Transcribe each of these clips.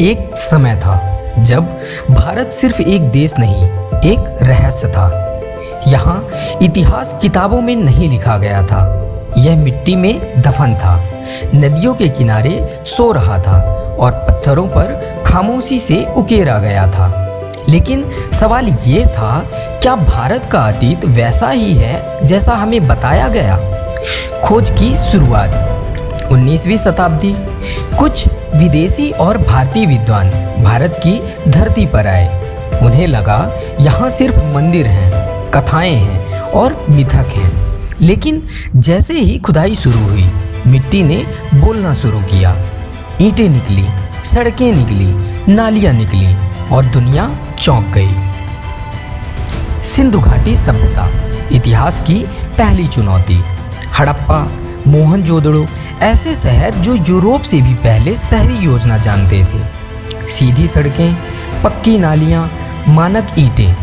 एक समय था जब भारत सिर्फ एक देश नहीं, एक रहस्य था। यहाँ इतिहास किताबों में नहीं लिखा गया था, यह मिट्टी में दफन था, नदियों के किनारे सो रहा था और पत्थरों पर खामोशी से उकेरा गया था। लेकिन सवाल ये था, क्या भारत का अतीत वैसा ही है जैसा हमें बताया गया? खोज की शुरुआत 19वीं शताब्दी। कुछ विदेशी और भारतीय विद्वान भारत की धरती पर आए। उन्हें लगा यहाँ सिर्फ मंदिर हैं, कथाएं हैं और मिथक हैं। लेकिन जैसे ही खुदाई शुरू हुई, मिट्टी ने बोलना शुरू किया। ईंटें निकली, सड़कें निकली, नालियाँ निकली और दुनिया चौंक गई। सिंधु घाटी सभ्यता, इतिहास की पहली चुनौती। हड़प्पा, मोहनजोदड़ो ऐसे शहर जो यूरोप से भी पहले शहरी योजना जानते थे। सीधी सड़कें, पक्की नालियाँ, मानक ईंटें।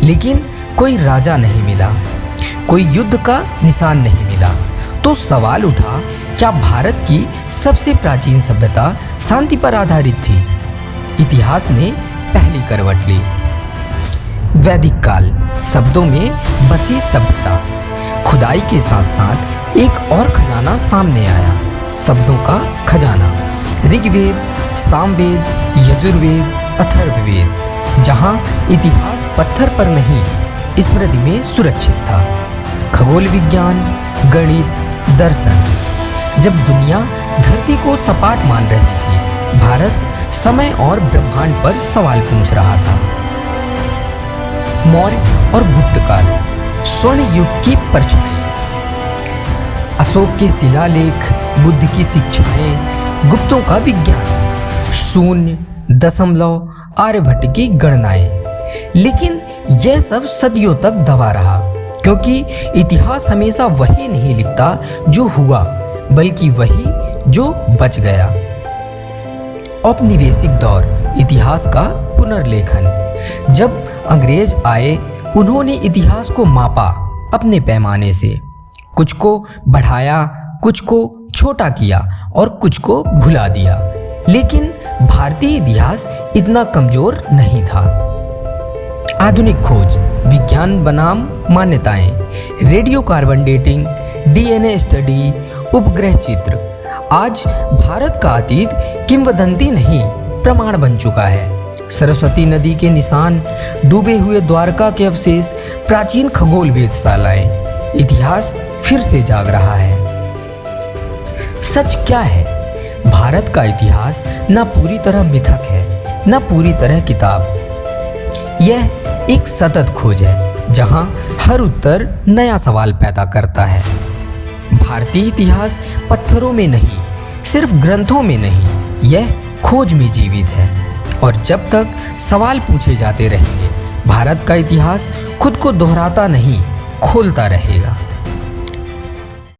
लेकिन कोई राजा नहीं मिला, कोई युद्ध का निशान नहीं मिला। तो सवाल उठा, क्या भारत की सबसे प्राचीन सभ्यता शांति पर आधारित थी? इतिहास ने पहली करवट ली। वैदिक काल, शब्दों में बसी सभ्यता। खुदाई के साथ साथ एक और खजाना सामने आया, शब्दों का खजाना। ऋग्वेद, सामवेद, यजुर्वेद, अथर्ववेद, जहाँ इतिहास पत्थर पर नहीं, स्मृति में सुरक्षित था। खगोल विज्ञान, गणित, दर्शन। जब दुनिया धरती को सपाट मान रही थी, भारत समय और ब्रह्मांड पर सवाल पूछ रहा था। मौर्य और गुप्त काल, स्वर्ण युग की परछाई। अशोक के शिलालेख, बुद्ध की शिक्षाएं, गुप्तों का विज्ञान, शून्य, दशमलव, आर्यभट्ट की गणनाएं। लेकिन यह सब सदियों तक दबा रहा, क्योंकि इतिहास हमेशा वही नहीं लिखता जो हुआ, बल्कि वही जो बच गया। औपनिवेशिक दौर, इतिहास का पुनर्लेखन। जब अंग्रेज आए, उन्होंने इतिहास को मापा अपने पैमाने से। कुछ को बढ़ाया, कुछ को छोटा किया और कुछ को भुला दिया। लेकिन भारतीय इतिहास इतना कमजोर नहीं था। आधुनिक खोज, विज्ञान बनाम मान्यताएं, radio carbon dating, DNA study, उपग्रह चित्र। आज भारत का अतीत किंवदंती नहीं, प्रमाण बन चुका है। सरस्वती नदी के निशान, डूबे हुए द्वारका के अवशेष, प्राचीन खगोल वेधशालाएं। इतिहास फिर से जाग रहा है। सच क्या है? भारत का इतिहास ना पूरी तरह मिथक है, ना पूरी तरह किताब। यह एक सतत खोज है, जहां हर उत्तर नया सवाल पैदा करता है। भारतीय इतिहास पत्थरों में नहीं, सिर्फ ग्रंथों में नहीं, यह खोज में जीवित है। और जब तक सवाल पूछे जाते रहेंगे, भारत का इतिहास खुद को दोहराता नहीं, खोलता रहेगा।